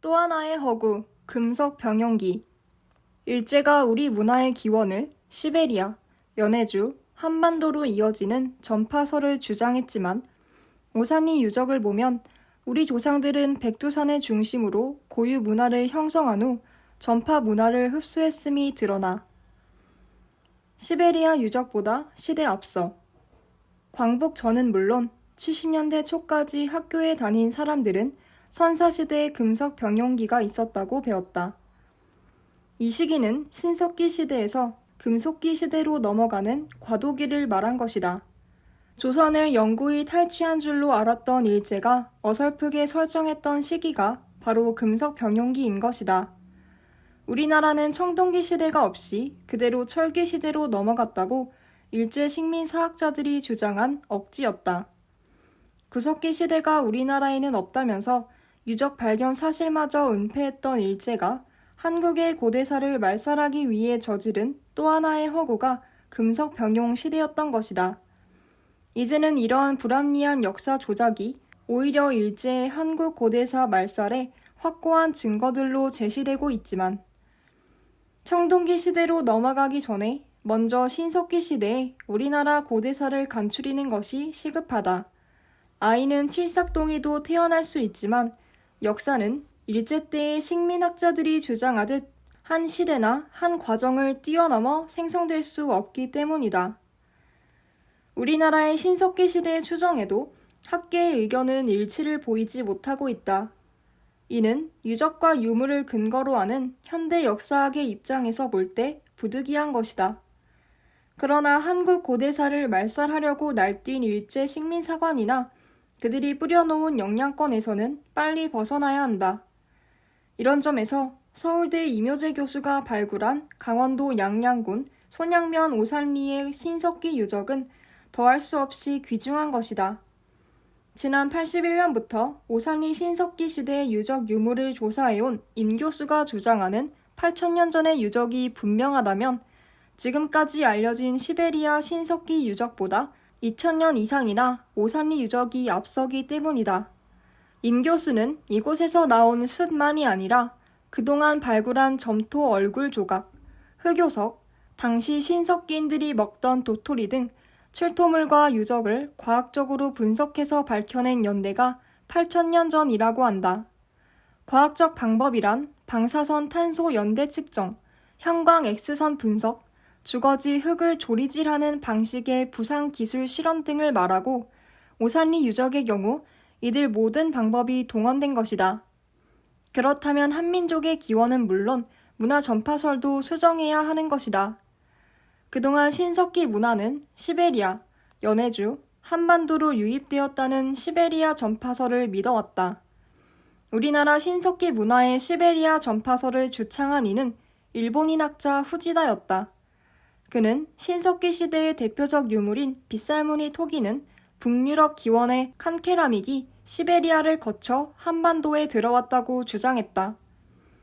또 하나의 허구, 금속 병용기. 일제가 우리 문화의 기원을 시베리아, 연해주, 한반도로 이어지는 전파설을 주장했지만 오산리 유적을 보면 우리 조상들은 백두산을 중심으로 고유 문화를 형성한 후 전파 문화를 흡수했음이 드러나 시베리아 유적보다 시대 앞서 광복 전은 물론 70년대 초까지 학교에 다닌 사람들은 선사시대의 금속 병용기가 있었다고 배웠다. 이 시기는 신석기 시대에서 금속기 시대로 넘어가는 과도기를 말한 것이다. 조선을 영구히 탈취한 줄로 알았던 일제가 어설프게 설정했던 시기가 바로 금속 병용기인 것이다. 우리나라는 청동기 시대가 없이 그대로 철기 시대로 넘어갔다고 일제 식민 사학자들이 주장한 억지였다. 구석기 시대가 우리나라에는 없다면서 유적 발견 사실마저 은폐했던 일제가 한국의 고대사를 말살하기 위해 저지른 또 하나의 허구가 금속 병용 시대였던 것이다. 이제는 이러한 불합리한 역사 조작이 오히려 일제의 한국 고대사 말살에 확고한 증거들로 제시되고 있지만 청동기 시대로 넘어가기 전에 먼저 신석기 시대에 우리나라 고대사를 간추리는 것이 시급하다. 아이는 칠삭동이도 태어날 수 있지만 역사는 일제 때의 식민학자들이 주장하듯 한 시대나 한 과정을 뛰어넘어 생성될 수 없기 때문이다. 우리나라의 신석기 시대의 추정에도 학계의 의견은 일치를 보이지 못하고 있다. 이는 유적과 유물을 근거로 하는 현대 역사학의 입장에서 볼 때 부득이한 것이다. 그러나 한국 고대사를 말살하려고 날뛴 일제 식민사관이나 그들이 뿌려놓은 영향권에서는 빨리 벗어나야 한다. 이런 점에서 서울대 임효재 교수가 발굴한 강원도 양양군 손양면 오산리의 신석기 유적은 더할 수 없이 귀중한 것이다. 지난 81년부터 오산리 신석기 시대 유적 유물을 조사해온 임 교수가 주장하는 8,000년 전의 유적이 분명하다면 지금까지 알려진 시베리아 신석기 유적보다 2,000년 이상이나 오산리 유적이 앞서기 때문이다. 임 교수는 이곳에서 나온 숯만이 아니라 그동안 발굴한 점토 얼굴 조각, 흑요석, 당시 신석기인들이 먹던 도토리 등 출토물과 유적을 과학적으로 분석해서 밝혀낸 연대가 8,000년 전이라고 한다. 과학적 방법이란 방사선 탄소 연대 측정, 형광 X선 분석, 주거지 흙을 조리질하는 방식의 부상 기술 실험 등을 말하고 오산리 유적의 경우 이들 모든 방법이 동원된 것이다. 그렇다면 한민족의 기원은 물론 문화 전파설도 수정해야 하는 것이다. 그동안 신석기 문화는 시베리아, 연해주, 한반도로 유입되었다는 시베리아 전파설을 믿어왔다. 우리나라 신석기 문화의 시베리아 전파설을 주창한 이는 일본인 학자 후지다였다. 그는 신석기 시대의 대표적 유물인 빗살무늬 토기는 북유럽 기원의 칸케라믹이 시베리아를 거쳐 한반도에 들어왔다고 주장했다.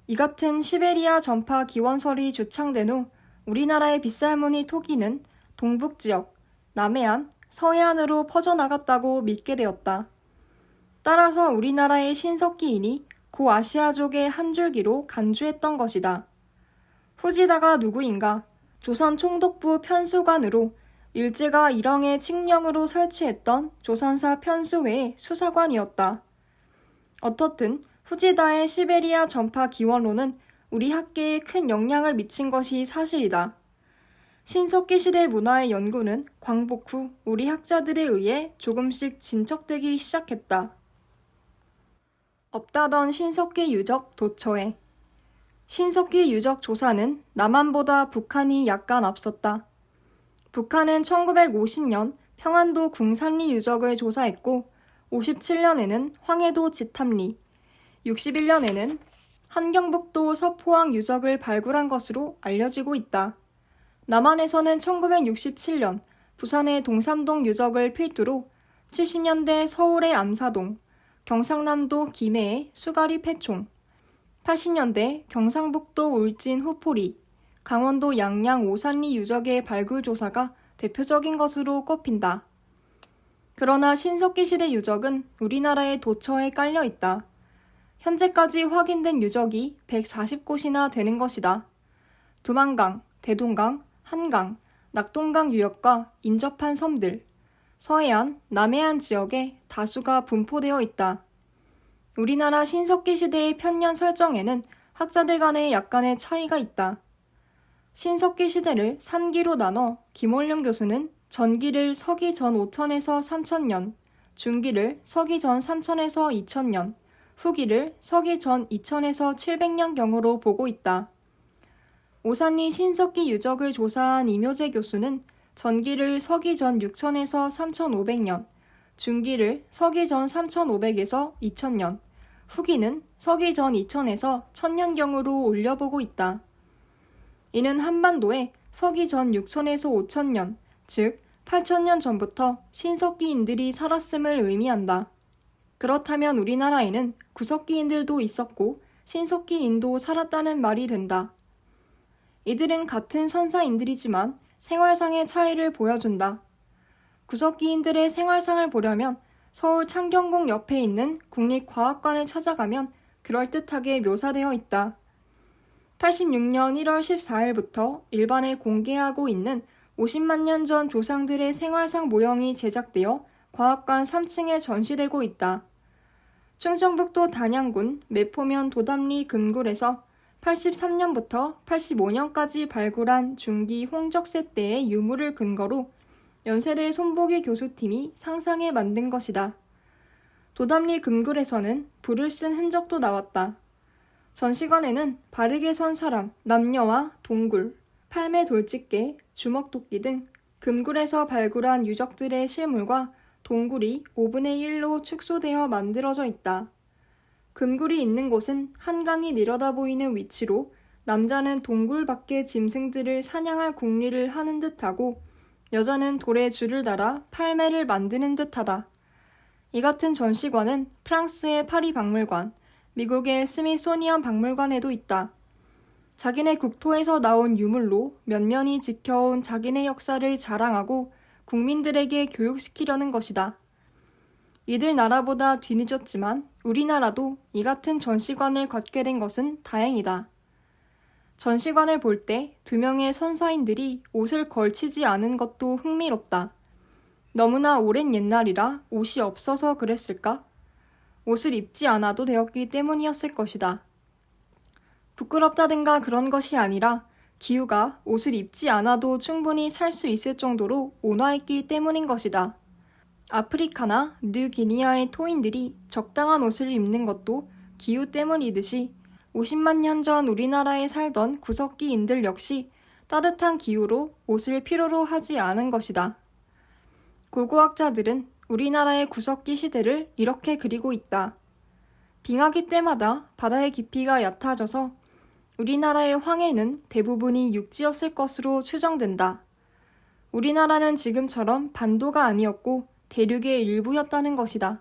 이 같은 시베리아 전파 기원설이 주창된 후 우리나라의 빗살무늬 토기는 동북지역, 남해안, 서해안으로 퍼져나갔다고 믿게 되었다. 따라서 우리나라의 신석기인이 고아시아족의 한 줄기로 간주했던 것이다. 후지다가 누구인가? 조선 총독부 편수관으로 일제가 일엉의 칙령으로 설치했던 조선사 편수회의 수사관이었다. 어떻든 후지다의 시베리아 전파 기원론은 우리 학계에 큰 영향을 미친 것이 사실이다. 신석기 시대 문화의 연구는 광복 후 우리 학자들에 의해 조금씩 진척되기 시작했다. 없다던 신석기 유적 도처에 신석기 유적 조사는 남한보다 북한이 약간 앞섰다. 북한은 1950년 평안도 궁산리 유적을 조사했고 57년에는 황해도 지탐리, 61년에는 함경북도 서포항 유적을 발굴한 것으로 알려지고 있다. 남한에서는 1967년 부산의 동삼동 유적을 필두로 70년대 서울의 암사동, 경상남도 김해의 수가리 폐총, 80년대 경상북도 울진 후포리, 강원도 양양 오산리 유적의 발굴 조사가 대표적인 것으로 꼽힌다. 그러나 신석기 시대 유적은 우리나라의 도처에 깔려 있다. 현재까지 확인된 유적이 140곳이나 되는 것이다. 두만강, 대동강, 한강, 낙동강 유역과 인접한 섬들, 서해안, 남해안 지역에 다수가 분포되어 있다. 우리나라 신석기 시대의 편년 설정에는 학자들 간에 약간의 차이가 있다. 신석기 시대를 3기로 나눠 김원룡 교수는 전기를 서기 전 5000에서 3000년, 중기를 서기 전 3000에서 2000년, 후기를 서기 전 2000에서 700년경으로 보고 있다. 오산리 신석기 유적을 조사한 이묘재 교수는 전기를 서기 전 6000에서 3500년, 중기를 서기 전 3500에서 2000년, 후기는 서기 전 2000에서 1000년경으로 올려보고 있다. 이는 한반도에 서기 전 6000에서 5000년, 즉 8000년 전부터 신석기인들이 살았음을 의미한다. 그렇다면 우리나라에는 구석기인들도 있었고 신석기인도 살았다는 말이 된다. 이들은 같은 선사인들이지만 생활상의 차이를 보여준다. 구석기인들의 생활상을 보려면 서울 창경궁 옆에 있는 국립과학관을 찾아가면 그럴듯하게 묘사되어 있다. 86년 1월 14일부터 일반에 공개하고 있는 50만 년 전 조상들의 생활상 모형이 제작되어 과학관 3층에 전시되고 있다. 충청북도 단양군 매포면 도담리 금굴에서 83년부터 85년까지 발굴한 중기 홍적세 때의 유물을 근거로 연세대 손보기 교수팀이 상상해 만든 것이다. 도담리 금굴에서는 불을 쓴 흔적도 나왔다. 전시관에는 바르게 선 사람, 남녀와 동굴, 팔매 돌집게, 주먹도끼 등 금굴에서 발굴한 유적들의 실물과 동굴이 5분의 1로 축소되어 만들어져 있다. 금굴이 있는 곳은 한강이 내려다 보이는 위치로 남자는 동굴 밖의 짐승들을 사냥할 궁리를 하는 듯하고 여자는 돌에 줄을 달아 팔매를 만드는 듯하다. 이 같은 전시관은 프랑스의 파리 박물관, 미국의 스미소니언 박물관에도 있다. 자기네 국토에서 나온 유물로 면면이 지켜온 자기네 역사를 자랑하고 국민들에게 교육시키려는 것이다. 이들 나라보다 뒤늦었지만 우리나라도 이 같은 전시관을 갖게 된 것은 다행이다. 전시관을 볼 때 2명의 선사인들이 옷을 걸치지 않은 것도 흥미롭다. 너무나 오랜 옛날이라 옷이 없어서 그랬을까? 옷을 입지 않아도 되었기 때문이었을 것이다. 부끄럽다든가 그런 것이 아니라 기후가 옷을 입지 않아도 충분히 살 수 있을 정도로 온화했기 때문인 것이다. 아프리카나 뉴기니아의 토인들이 적당한 옷을 입는 것도 기후 때문이듯이 50만 년 전 우리나라에 살던 구석기인들 역시 따뜻한 기후로 옷을 필요로 하지 않은 것이다. 고고학자들은 우리나라의 구석기 시대를 이렇게 그리고 있다. 빙하기 때마다 바다의 깊이가 얕아져서 우리나라의 황해는 대부분이 육지였을 것으로 추정된다. 우리나라는 지금처럼 반도가 아니었고 대륙의 일부였다는 것이다.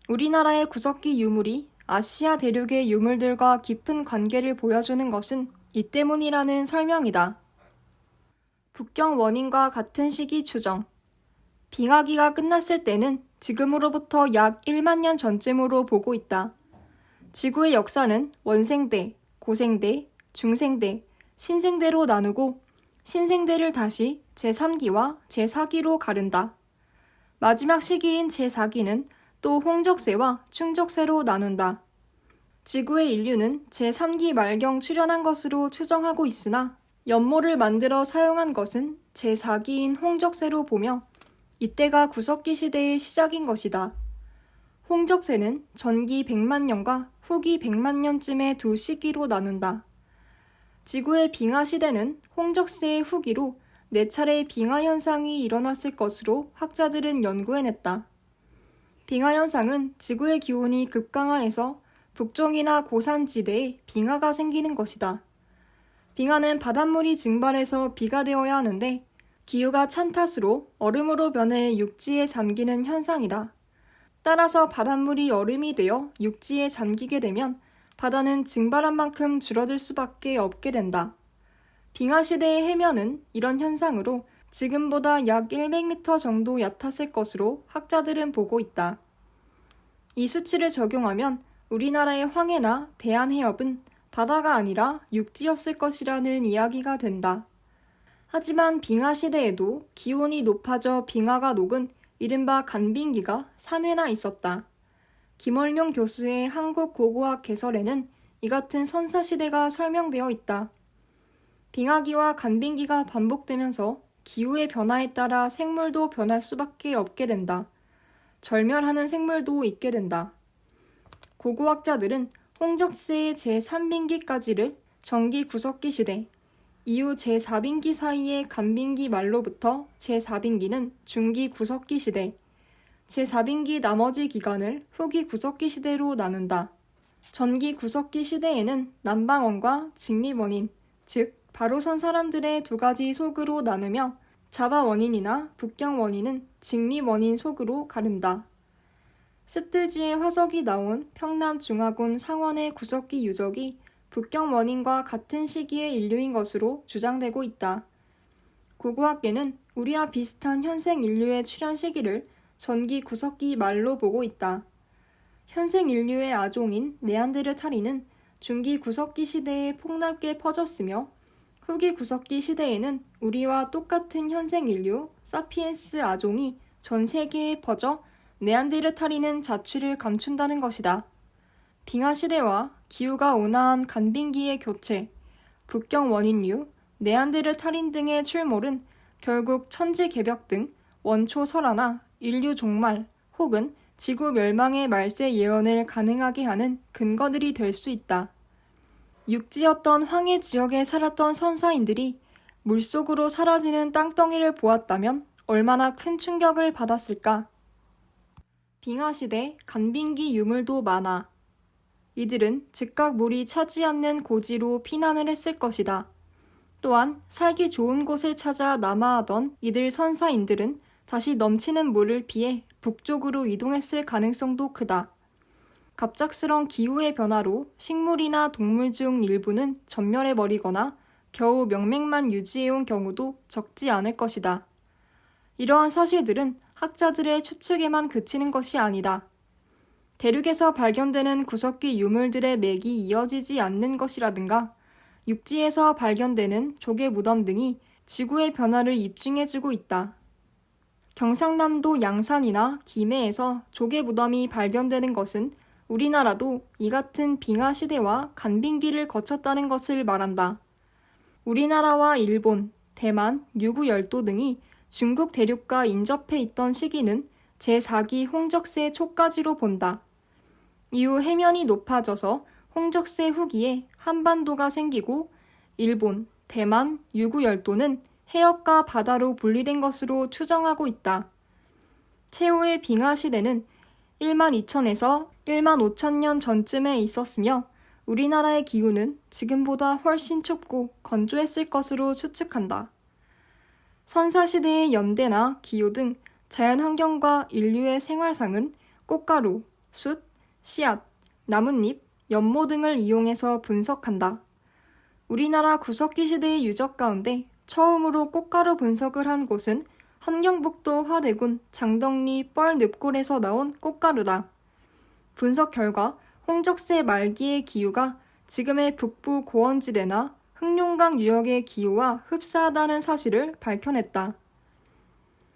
우리나라의 구석기 유물이 아시아 대륙의 유물들과 깊은 관계를 보여주는 것은 이 때문이라는 설명이다. 북경 원인과 같은 시기 추정. 빙하기가 끝났을 때는 지금으로부터 약 1만 년 전쯤으로 보고 있다. 지구의 역사는 원생대, 고생대, 중생대, 신생대로 나누고 신생대를 다시 제3기와 제4기로 가른다. 마지막 시기인 제4기는 또 홍적세와 충적세로 나눈다. 지구의 인류는 제3기 말경 출현한 것으로 추정하고 있으나 연모를 만들어 사용한 것은 제4기인 홍적세로 보며 이때가 구석기 시대의 시작인 것이다. 홍적세는 전기 100만 년과 후기 100만 년쯤의 두 시기로 나눈다. 지구의 빙하 시대는 홍적세의 후기로 4차례의 빙하 현상이 일어났을 것으로 학자들은 연구해냈다. 빙하 현상은 지구의 기온이 급강하해서 북쪽이나 고산지대에 빙하가 생기는 것이다. 빙하는 바닷물이 증발해서 비가 되어야 하는데 기후가 찬 탓으로 얼음으로 변해 육지에 잠기는 현상이다. 따라서 바닷물이 얼음이 되어 육지에 잠기게 되면 바다는 증발한 만큼 줄어들 수밖에 없게 된다. 빙하 시대의 해면은 이런 현상으로 지금보다 약 100m 정도 얕았을 것으로 학자들은 보고 있다. 이 수치를 적용하면 우리나라의 황해나 대한해협은 바다가 아니라 육지였을 것이라는 이야기가 된다. 하지만 빙하 시대에도 기온이 높아져 빙하가 녹은 이른바 간빙기가 3회나 있었다. 김월명 교수의 한국 고고학 개설에는 이 같은 선사시대가 설명되어 있다. 빙하기와 간빙기가 반복되면서 기후의 변화에 따라 생물도 변할 수밖에 없게 된다. 절멸하는 생물도 있게 된다. 고고학자들은 홍적세의 제3빙기까지를 전기 구석기 시대, 이후 제4빙기 사이의 간빙기 말로부터 제4빙기는 중기 구석기 시대, 제4빙기 나머지 기간을 후기 구석기 시대로 나눈다. 전기 구석기 시대에는 남방원과 직립원인, 즉 바로 선 사람들의 두 가지 속으로 나누며 자바원인이나 북경원인은 직립원인 속으로 가른다. 습들지의 화석이 나온 평남 중화군 상원의 구석기 유적이 북경원인과 같은 시기의 인류인 것으로 주장되고 있다. 고고학계는 우리와 비슷한 현생 인류의 출현 시기를 전기 구석기 말로 보고 있다. 현생 인류의 아종인 네안데르탈인은 중기 구석기 시대에 폭넓게 퍼졌으며 후기 구석기 시대에는 우리와 똑같은 현생 인류 사피엔스 아종이 전 세계에 퍼져 네안데르탈인은 자취를 감춘다는 것이다. 빙하 시대와 기후가 온화한 간빙기의 교체, 북경 원인류, 네안데르탈인 등의 출몰은 결국 천지개벽 등 원초 설화나 인류 종말 혹은 지구 멸망의 말세 예언을 가능하게 하는 근거들이 될 수 있다. 육지였던 황해 지역에 살았던 선사인들이 물속으로 사라지는 땅덩이를 보았다면 얼마나 큰 충격을 받았을까? 빙하시대 간빙기 유물도 많아. 이들은 즉각 물이 차지 않는 고지로 피난을 했을 것이다. 또한 살기 좋은 곳을 찾아 남하하던 이들 선사인들은 다시 넘치는 물을 피해 북쪽으로 이동했을 가능성도 크다. 갑작스런 기후의 변화로 식물이나 동물 중 일부는 전멸해버리거나 겨우 명맥만 유지해온 경우도 적지 않을 것이다. 이러한 사실들은 학자들의 추측에만 그치는 것이 아니다. 대륙에서 발견되는 구석기 유물들의 맥이 이어지지 않는 것이라든가 육지에서 발견되는 조개 무덤 등이 지구의 변화를 입증해주고 있다. 경상남도 양산이나 김해에서 조개 무덤이 발견되는 것은 우리나라도 이 같은 빙하 시대와 간빙기를 거쳤다는 것을 말한다. 우리나라와 일본, 대만, 유구 열도 등이 중국 대륙과 인접해 있던 시기는 제4기 홍적세 초까지로 본다. 이후 해면이 높아져서 홍적세 후기에 한반도가 생기고 일본, 대만, 유구 열도는 해협과 바다로 분리된 것으로 추정하고 있다. 최후의 빙하 시대는 12,000에서 15,000년 전쯤에 있었으며 우리나라의 기후는 지금보다 훨씬 춥고 건조했을 것으로 추측한다. 선사시대의 연대나 기후 등 자연환경과 인류의 생활상은 꽃가루, 숯, 씨앗, 나뭇잎, 연못 등을 이용해서 분석한다. 우리나라 구석기 시대의 유적 가운데 처음으로 꽃가루 분석을 한 곳은 함경북도 화대군 장덕리 뻘늪골에서 나온 꽃가루다. 분석 결과 홍적세 말기의 기후가 지금의 북부 고원지대나 흑룡강 유역의 기후와 흡사하다는 사실을 밝혀냈다.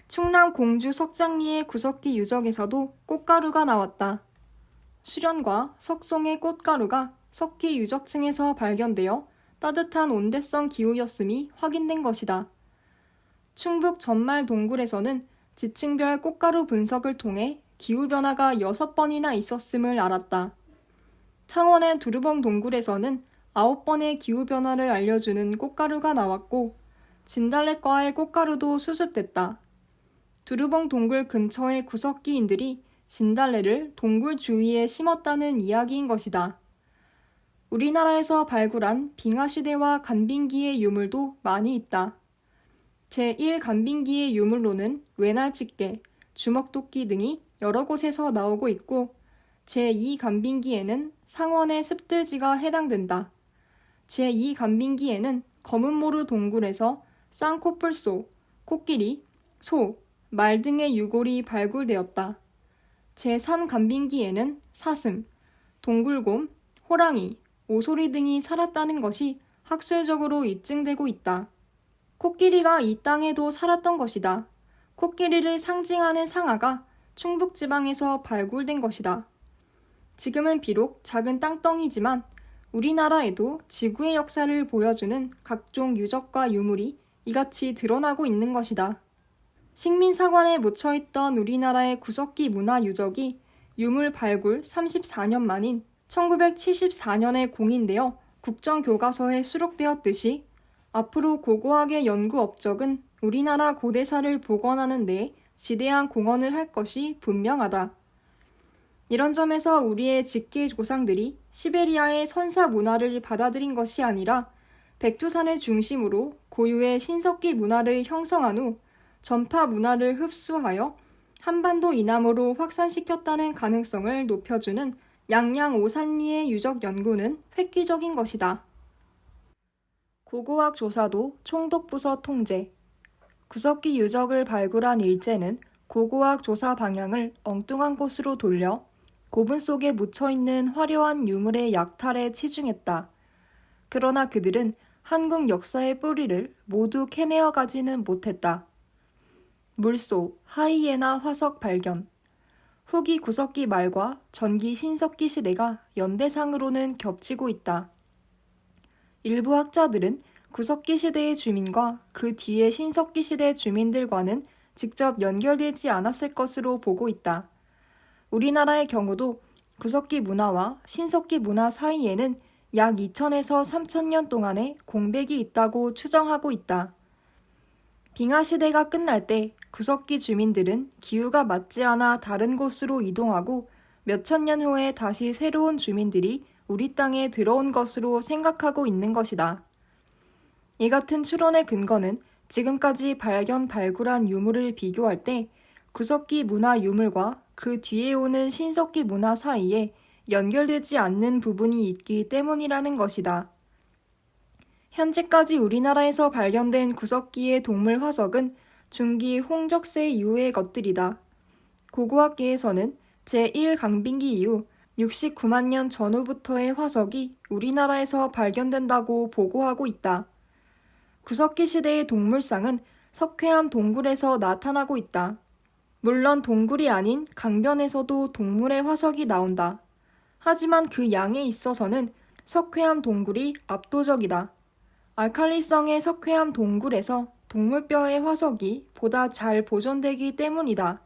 충남 공주 석장리의 구석기 유적에서도 꽃가루가 나왔다. 수련과 석송의 꽃가루가 석기 유적층에서 발견되어 따뜻한 온대성 기후였음이 확인된 것이다. 충북 전말 동굴에서는 지층별 꽃가루 분석을 통해 기후변화가 6번이나 있었음을 알았다. 창원의 두루봉 동굴에서는 9번의 기후변화를 알려주는 꽃가루가 나왔고 진달래과의 꽃가루도 수습됐다. 두루봉 동굴 근처의 구석기인들이 진달래를 동굴 주위에 심었다는 이야기인 것이다. 우리나라에서 발굴한 빙하시대와 간빙기의 유물도 많이 있다. 제1간빙기의 유물로는 외날집게, 주먹도끼 등이 여러 곳에서 나오고 있고 제2간빙기에는 상원의 습들지가 해당된다. 제2간빙기에는 검은모루 동굴에서 쌍코뿔소, 코끼리, 소, 말 등의 유골이 발굴되었다. 제3간빙기에는 사슴, 동굴곰, 호랑이, 오소리 등이 살았다는 것이 학술적으로 입증되고 있다. 코끼리가 이 땅에도 살았던 것이다. 코끼리를 상징하는 상아가 충북지방에서 발굴된 것이다. 지금은 비록 작은 땅덩이지만 우리나라에도 지구의 역사를 보여주는 각종 유적과 유물이 이같이 드러나고 있는 것이다. 식민사관에 묻혀있던 우리나라의 구석기 문화 유적이 유물 발굴 34년 만인 1974년에 공인되어 국정교과서에 수록되었듯이 앞으로 고고학의 연구 업적은 우리나라 고대사를 복원하는 데 지대한 공헌을 할 것이 분명하다. 이런 점에서 우리의 직계 조상들이 시베리아의 선사 문화를 받아들인 것이 아니라 백두산을 중심으로 고유의 신석기 문화를 형성한 후 전파 문화를 흡수하여 한반도 이남으로 확산시켰다는 가능성을 높여주는 양양 오산리의 유적 연구는 획기적인 것이다. 고고학 조사도 총독부서 통제. 구석기 유적을 발굴한 일제는 고고학 조사 방향을 엉뚱한 곳으로 돌려 고분 속에 묻혀있는 화려한 유물의 약탈에 치중했다. 그러나 그들은 한국 역사의 뿌리를 모두 캐내어 가지는 못했다. 물소, 하이에나 화석 발견. 후기 구석기 말과 전기 신석기 시대가 연대상으로는 겹치고 있다. 일부 학자들은 구석기 시대의 주민과 그 뒤의 신석기 시대 주민들과는 직접 연결되지 않았을 것으로 보고 있다. 우리나라의 경우도 구석기 문화와 신석기 문화 사이에는 약 2000에서 3000년 동안의 공백이 있다고 추정하고 있다. 빙하 시대가 끝날 때 구석기 주민들은 기후가 맞지 않아 다른 곳으로 이동하고 몇천 년 후에 다시 새로운 주민들이 우리 땅에 들어온 것으로 생각하고 있는 것이다. 이 같은 추론의 근거는 지금까지 발굴한 유물을 비교할 때 구석기 문화 유물과 그 뒤에 오는 신석기 문화 사이에 연결되지 않는 부분이 있기 때문이라는 것이다. 현재까지 우리나라에서 발견된 구석기의 동물 화석은 중기 홍적세 이후의 것들이다. 고고학계에서는 제1강빙기 이후 69만 년 전후부터의 화석이 우리나라에서 발견된다고 보고하고 있다. 구석기 시대의 동물상은 석회암 동굴에서 나타나고 있다. 물론 동굴이 아닌 강변에서도 동물의 화석이 나온다. 하지만 그 양에 있어서는 석회암 동굴이 압도적이다. 알칼리성의 석회암 동굴에서 동물뼈의 화석이 보다 잘 보존되기 때문이다.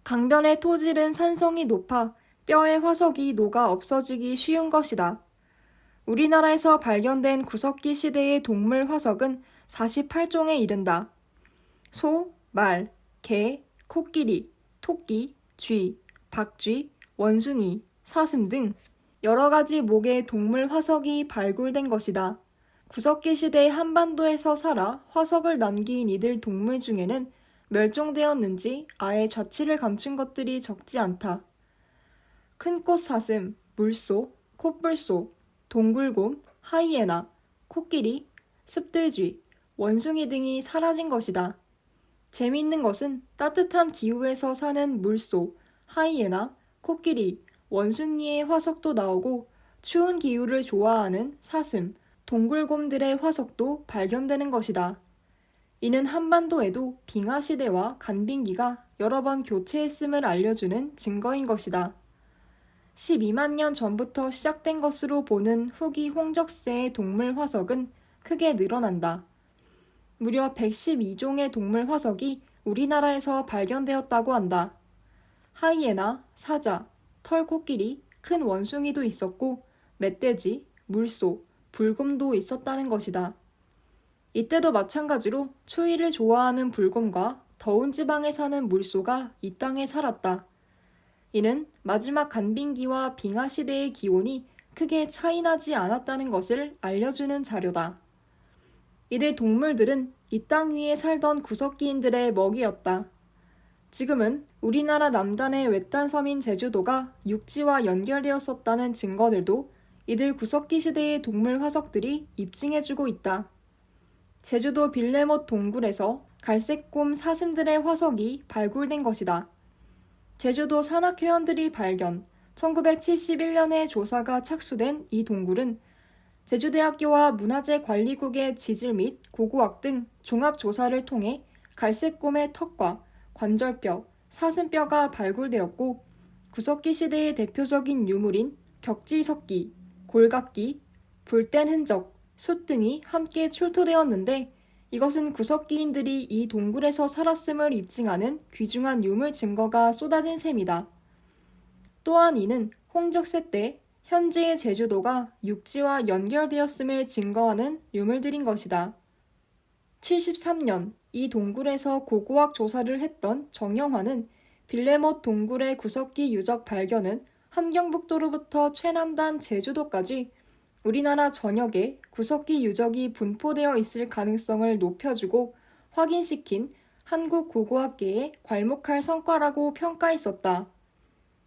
강변의 토질은 산성이 높아 뼈의 화석이 녹아 없어지기 쉬운 것이다. 우리나라에서 발견된 구석기 시대의 동물 화석은 48종에 이른다. 소, 말, 개, 코끼리, 토끼, 쥐, 박쥐, 원숭이, 사슴 등 여러 가지 목의 동물 화석이 발굴된 것이다. 구석기 시대 한반도에서 살아 화석을 남긴 이들 동물 중에는 멸종되었는지 아예 자취를 감춘 것들이 적지 않다. 큰 꽃사슴, 물소, 콧불소, 동굴곰, 하이에나, 코끼리, 습들쥐, 원숭이 등이 사라진 것이다. 재미있는 것은 따뜻한 기후에서 사는 물소, 하이에나, 코끼리, 원숭이의 화석도 나오고 추운 기후를 좋아하는 사슴, 동굴곰들의 화석도 발견되는 것이다. 이는 한반도에도 빙하시대와 간빙기가 여러 번 교체했음을 알려주는 증거인 것이다. 12만 년 전부터 시작된 것으로 보는 후기 홍적세의 동물 화석은 크게 늘어난다. 무려 112종의 동물 화석이 우리나라에서 발견되었다고 한다. 하이에나, 사자, 털코끼리, 큰 원숭이도 있었고 멧돼지, 물소, 불곰도 있었다는 것이다. 이때도 마찬가지로 추위를 좋아하는 불곰과 더운 지방에 사는 물소가 이 땅에 살았다. 이는 마지막 간빙기와 빙하 시대의 기온이 크게 차이나지 않았다는 것을 알려주는 자료다. 이들 동물들은 이 땅 위에 살던 구석기인들의 먹이였다. 지금은 우리나라 남단의 외딴 섬인 제주도가 육지와 연결되었었다는 증거들도 이들 구석기 시대의 동물 화석들이 입증해주고 있다. 제주도 빌레못 동굴에서 갈색곰 사슴들의 화석이 발굴된 것이다. 제주도 산악회원들이 발견, 1971년에 조사가 착수된 이 동굴은 제주대학교와 문화재관리국의 지질 및 고고학 등 종합조사를 통해 갈색곰의 턱과 관절뼈, 사슴뼈가 발굴되었고 구석기 시대의 대표적인 유물인 격지석기, 골각기, 불뗀 흔적, 숯 등이 함께 출토되었는데 이것은 구석기인들이 이 동굴에서 살았음을 입증하는 귀중한 유물 증거가 쏟아진 셈이다. 또한 이는 홍적세 때 현재의 제주도가 육지와 연결되었음을 증거하는 유물들인 것이다. 73년 이 동굴에서 고고학 조사를 했던 정영화는 빌레못 동굴의 구석기 유적 발견은 함경북도로부터 최남단 제주도까지 우리나라 전역에 구석기 유적이 분포되어 있을 가능성을 높여주고 확인시킨 한국 고고학계에 괄목할 성과라고 평가했었다.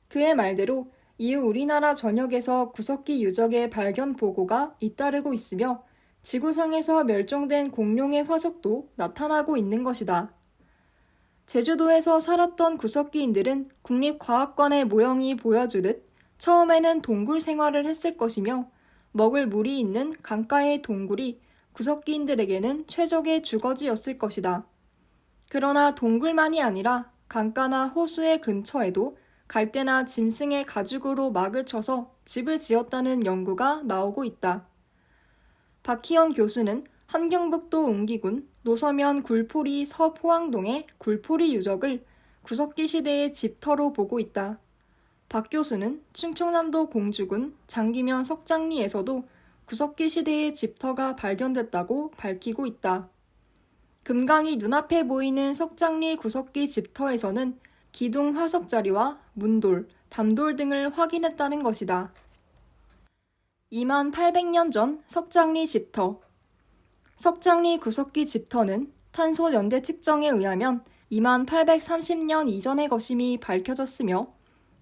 그의 말대로 이후 우리나라 전역에서 구석기 유적의 발견 보고가 잇따르고 있으며 지구상에서 멸종된 공룡의 화석도 나타나고 있는 것이다. 제주도에서 살았던 구석기인들은 국립과학관의 모형이 보여주듯 처음에는 동굴 생활을 했을 것이며 먹을 물이 있는 강가의 동굴이 구석기인들에게는 최적의 주거지였을 것이다. 그러나 동굴만이 아니라 강가나 호수의 근처에도 갈대나 짐승의 가죽으로 막을 쳐서 집을 지었다는 연구가 나오고 있다. 박희연 교수는 함경북도 웅기군 노서면 굴포리 서포항동의 굴포리 유적을 구석기 시대의 집터로 보고 있다. 박 교수는 충청남도 공주군 장기면 석장리에서도 구석기 시대의 집터가 발견됐다고 밝히고 있다. 금강이 눈앞에 보이는 석장리 구석기 집터에서는 기둥 화석자리와 문돌, 담돌 등을 확인했다는 것이다. 2만 800년 전 석장리 집터. 석장리 구석기 집터는 탄소 연대 측정에 의하면 2만 830년 이전의 것임이 밝혀졌으며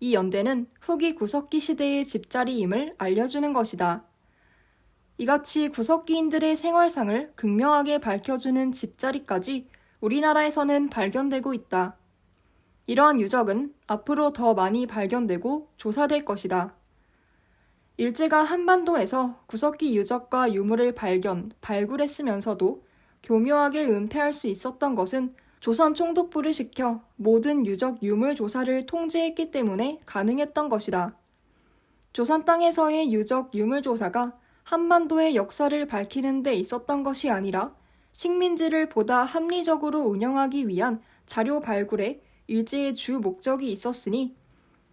이 연대는 후기 구석기 시대의 집자리임을 알려주는 것이다. 이같이 구석기인들의 생활상을 극명하게 밝혀주는 집자리까지 우리나라에서는 발견되고 있다. 이러한 유적은 앞으로 더 많이 발견되고 조사될 것이다. 일제가 한반도에서 구석기 유적과 유물을 발굴했으면서도 교묘하게 은폐할 수 있었던 것은 조선 총독부를 시켜 모든 유적 유물 조사를 통제했기 때문에 가능했던 것이다. 조선 땅에서의 유적 유물 조사가 한반도의 역사를 밝히는 데 있었던 것이 아니라 식민지를 보다 합리적으로 운영하기 위한 자료 발굴에 일제의 주 목적이 있었으니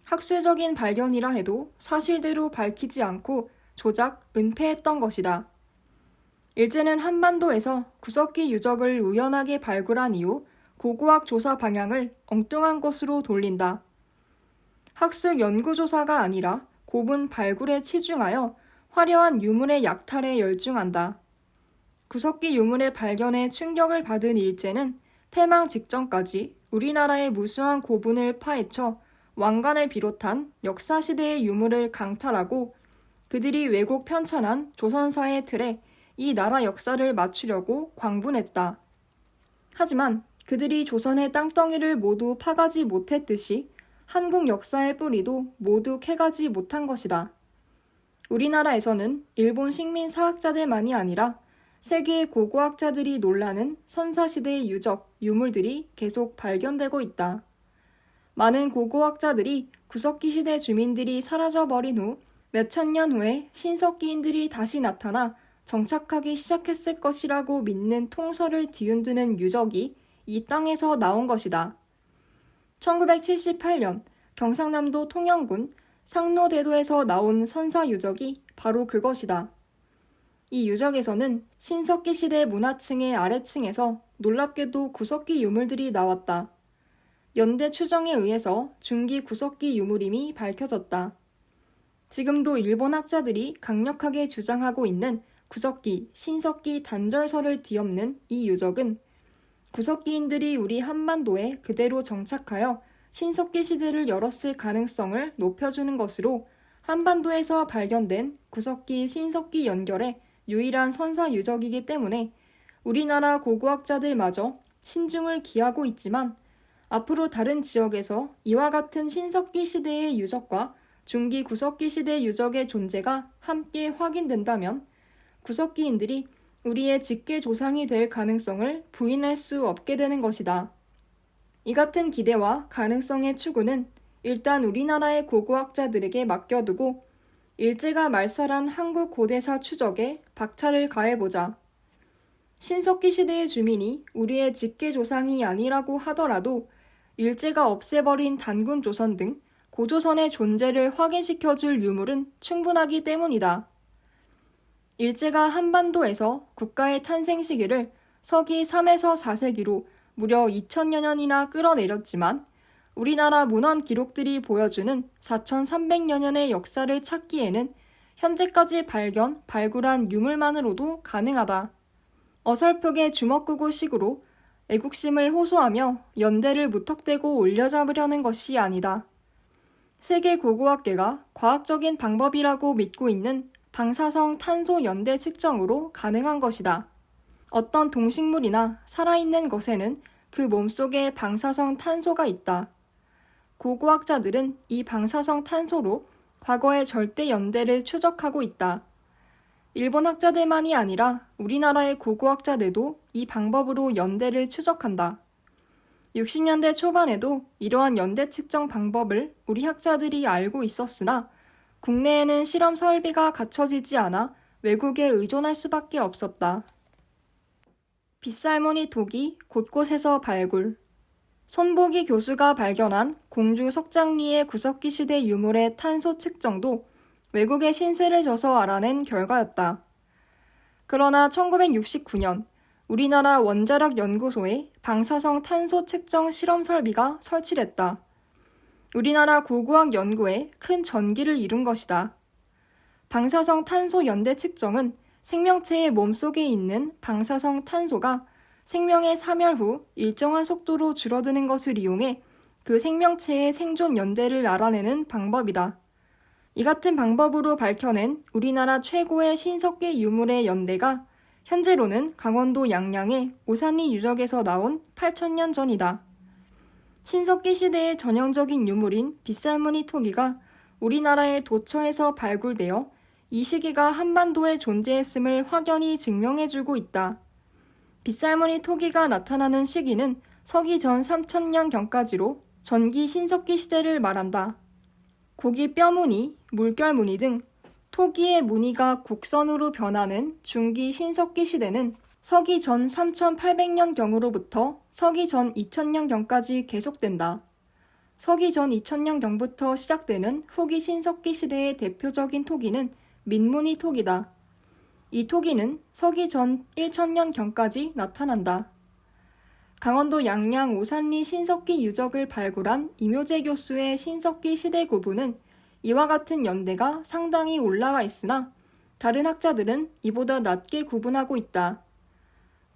학술적인 발견이라 해도 사실대로 밝히지 않고 조작, 은폐했던 것이다. 일제는 한반도에서 구석기 유적을 우연하게 발굴한 이후 고고학 조사 방향을 엉뚱한 것으로 돌린다. 학술 연구조사가 아니라 고분 발굴에 치중하여 화려한 유물의 약탈에 열중한다. 구석기 유물의 발견에 충격을 받은 일제는 패망 직전까지 우리나라의 무수한 고분을 파헤쳐 왕관을 비롯한 역사시대의 유물을 강탈하고 그들이 왜곡 편찬한 조선사의 틀에 이 나라 역사를 맞추려고 광분했다. 하지만 그들이 조선의 땅덩이를 모두 파가지 못했듯이 한국 역사의 뿌리도 모두 캐가지 못한 것이다. 우리나라에서는 일본 식민 사학자들만이 아니라 세계의 고고학자들이 놀라는 선사시대의 유적, 유물들이 계속 발견되고 있다. 많은 고고학자들이 구석기 시대 주민들이 사라져버린 후 몇천 년 후에 신석기인들이 다시 나타나 정착하기 시작했을 것이라고 믿는 통설을 뒤흔드는 유적이 이 땅에서 나온 것이다. 1978년 경상남도 통영군 상로대도에서 나온 선사 유적이 바로 그것이다. 이 유적에서는 신석기 시대 문화층의 아래층에서 놀랍게도 구석기 유물들이 나왔다. 연대 추정에 의해서 중기 구석기 유물임이 밝혀졌다. 지금도 일본 학자들이 강력하게 주장하고 있는 구석기, 신석기 단절설을 뒤엎는 이 유적은 구석기인들이 우리 한반도에 그대로 정착하여 신석기 시대를 열었을 가능성을 높여주는 것으로 한반도에서 발견된 구석기, 신석기 연결의 유일한 선사 유적이기 때문에 우리나라 고고학자들마저 신중을 기하고 있지만 앞으로 다른 지역에서 이와 같은 신석기 시대의 유적과 중기 구석기 시대 유적의 존재가 함께 확인된다면 구석기인들이 우리의 직계 조상이 될 가능성을 부인할 수 없게 되는 것이다. 이 같은 기대와 가능성의 추구는 일단 우리나라의 고고학자들에게 맡겨두고 일제가 말살한 한국 고대사 추적에 박차를 가해보자. 신석기 시대의 주민이 우리의 직계 조상이 아니라고 하더라도 일제가 없애버린 단군 조선 등 고조선의 존재를 확인시켜줄 유물은 충분하기 때문이다. 일제가 한반도에서 국가의 탄생 시기를 서기 3에서 4세기로 무려 2000여 년이나 끌어내렸지만 우리나라 문헌 기록들이 보여주는 4300여 년의 역사를 찾기에는 현재까지 발굴한 유물만으로도 가능하다. 어설프게 주먹구구식으로 애국심을 호소하며 연대를 무턱대고 올려잡으려는 것이 아니다. 세계 고고학계가 과학적인 방법이라고 믿고 있는 방사성 탄소 연대 측정으로 가능한 것이다. 어떤 동식물이나 살아있는 것에는 그 몸속에 방사성 탄소가 있다. 고고학자들은 이 방사성 탄소로 과거의 절대 연대를 추적하고 있다. 일본 학자들만이 아니라 우리나라의 고고학자들도 이 방법으로 연대를 추적한다. 60년대 초반에도 이러한 연대 측정 방법을 우리 학자들이 알고 있었으나 국내에는 실험 설비가 갖춰지지 않아 외국에 의존할 수밖에 없었다. 빗살무늬 톡이 곳곳에서 발굴. 손보기 교수가 발견한 공주 석장리의 구석기 시대 유물의 탄소 측정도 외국의 신세를 져서 알아낸 결과였다. 그러나 1969년 우리나라 원자력 연구소에 방사성 탄소 측정 실험 설비가 설치됐다. 우리나라 고고학 연구에 큰 전기를 이룬 것이다. 방사성 탄소 연대 측정은 생명체의 몸속에 있는 방사성 탄소가 생명의 사멸 후 일정한 속도로 줄어드는 것을 이용해 그 생명체의 생존 연대를 알아내는 방법이다. 이 같은 방법으로 밝혀낸 우리나라 최고의 신석기 유물의 연대가 현재로는 강원도 양양의 오산리 유적에서 나온 8,000년 전이다. 신석기 시대의 전형적인 유물인 빗살무늬 토기가 우리나라의 도처에서 발굴되어 이 시기가 한반도에 존재했음을 확연히 증명해주고 있다. 빗살무늬 토기가 나타나는 시기는 서기 전 3000년경까지로 전기 신석기 시대를 말한다. 고기 뼈무늬, 물결무늬 등 토기의 무늬가 곡선으로 변하는 중기 신석기 시대는 서기 전 3800년경으로부터 서기 전 2000년경까지 계속된다. 서기 전 2000년경부터 시작되는 후기 신석기 시대의 대표적인 토기는 민무늬 토기다. 이 토기는 서기 전 1000년경까지 나타난다. 강원도 양양 오산리 신석기 유적을 발굴한 이묘재 교수의 신석기 시대 구분은 이와 같은 연대가 상당히 올라와 있으나 다른 학자들은 이보다 낮게 구분하고 있다.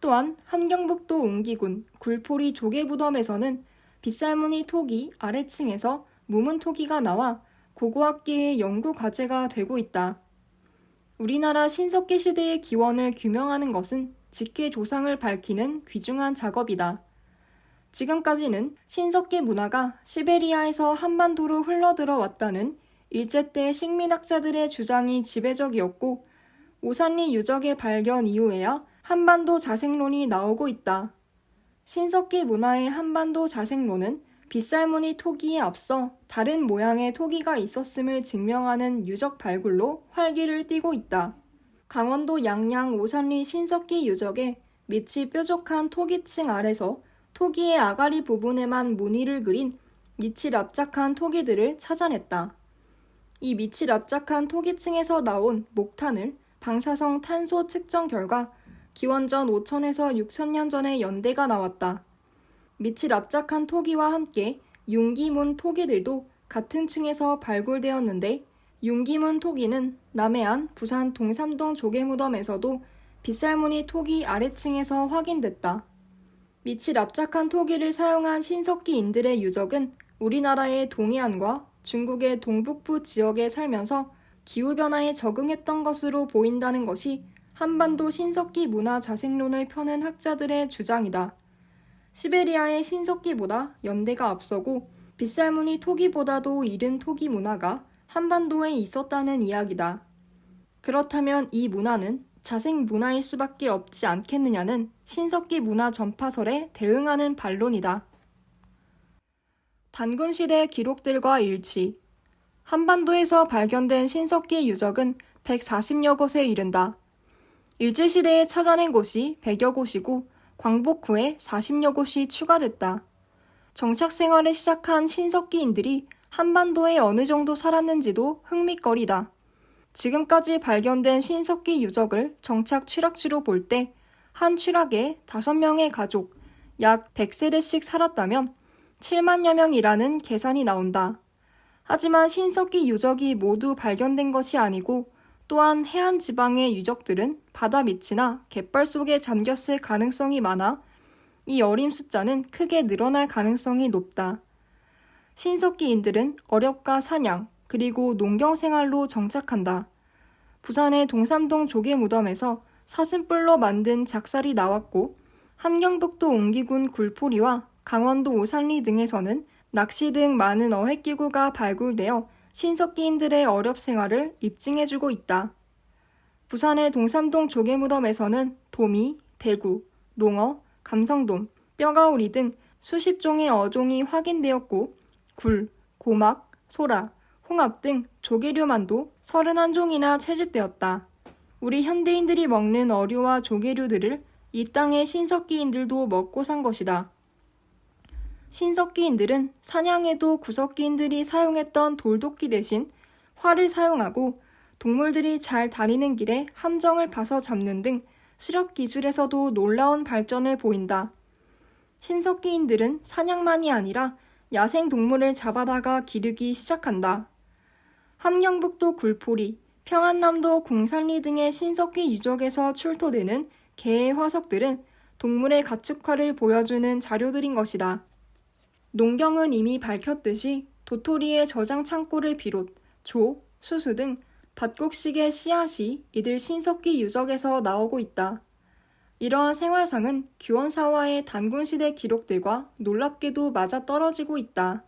또한 함경북도 웅기군 굴포리 조개부덤에서는 빗살무늬 토기 아래층에서 무문 토기가 나와 고고학계의 연구 과제가 되고 있다. 우리나라 신석기 시대의 기원을 규명하는 것은 직계 조상을 밝히는 귀중한 작업이다. 지금까지는 신석기 문화가 시베리아에서 한반도로 흘러들어왔다는 일제 때 식민학자들의 주장이 지배적이었고 오산리 유적의 발견 이후에야 한반도 자생론이 나오고 있다. 신석기 문화의 한반도 자생론은 빗살무늬 토기에 앞서 다른 모양의 토기가 있었음을 증명하는 유적 발굴로 활기를 띠고 있다. 강원도 양양 오산리 신석기 유적에 밑이 뾰족한 토기층 아래서 토기의 아가리 부분에만 무늬를 그린 밑이 납작한 토기들을 찾아냈다. 이 밑이 납작한 토기층에서 나온 목탄을 방사성 탄소 측정 결과 기원전 5000에서 6000년 전의 연대가 나왔다. 밑이 납작한 토기와 함께 융기문 토기들도 같은 층에서 발굴되었는데 융기문 토기는 남해안 부산 동삼동 조개무덤에서도 빗살무늬 토기 아래층에서 확인됐다. 밑이 납작한 토기를 사용한 신석기인들의 유적은 우리나라의 동해안과 중국의 동북부 지역에 살면서 기후변화에 적응했던 것으로 보인다는 것이 한반도 신석기 문화 자생론을 펴는 학자들의 주장이다. 시베리아의 신석기보다 연대가 앞서고 빗살무늬 토기보다도 이른 토기 문화가 한반도에 있었다는 이야기다. 그렇다면 이 문화는 자생 문화일 수밖에 없지 않겠느냐는 신석기 문화 전파설에 대응하는 반론이다. 단군시대 기록들과 일치. 한반도에서 발견된 신석기 유적은 140여 곳에 이른다. 일제시대에 찾아낸 곳이 100여 곳이고 광복 후에 40여 곳이 추가됐다. 정착 생활을 시작한 신석기인들이 한반도에 어느 정도 살았는지도 흥미거리다. 지금까지 발견된 신석기 유적을 정착 취락지로 볼 때 한 취락에 5명의 가족, 약 100세대씩 살았다면 7만여 명이라는 계산이 나온다. 하지만 신석기 유적이 모두 발견된 것이 아니고 또한 해안 지방의 유적들은 바다 밑이나 갯벌 속에 잠겼을 가능성이 많아 이 어림 숫자는 크게 늘어날 가능성이 높다. 신석기인들은 어렵과 사냥, 그리고 농경 생활로 정착한다. 부산의 동삼동 조개무덤에서 사슴뿔로 만든 작살이 나왔고 함경북도 옹기군 굴포리와 강원도 오산리 등에서는 낚시 등 많은 어획기구가 발굴되어 신석기인들의 어렵 생활을 입증해주고 있다. 부산의 동삼동 조개무덤에서는 도미, 대구, 농어, 감성돔, 뼈가오리 등 수십 종의 어종이 확인되었고 굴, 고막, 소라, 홍합 등 조개류만도 31종이나 채집되었다. 우리 현대인들이 먹는 어류와 조개류들을 이 땅의 신석기인들도 먹고 산 것이다. 신석기인들은 사냥에도 구석기인들이 사용했던 돌도끼 대신 활을 사용하고 동물들이 잘 다니는 길에 함정을 파서 잡는 등 수렵 기술에서도 놀라운 발전을 보인다. 신석기인들은 사냥만이 아니라 야생 동물을 잡아다가 기르기 시작한다. 함경북도 굴포리, 평안남도 공산리 등의 신석기 유적에서 출토되는 개의 화석들은 동물의 가축화를 보여주는 자료들인 것이다. 농경은 이미 밝혔듯이 도토리의 저장 창고를 비롯 조, 수수 등 밭곡식의 씨앗이 이들 신석기 유적에서 나오고 있다. 이러한 생활상은 규원사와의 단군시대 기록들과 놀랍게도 맞아떨어지고 있다.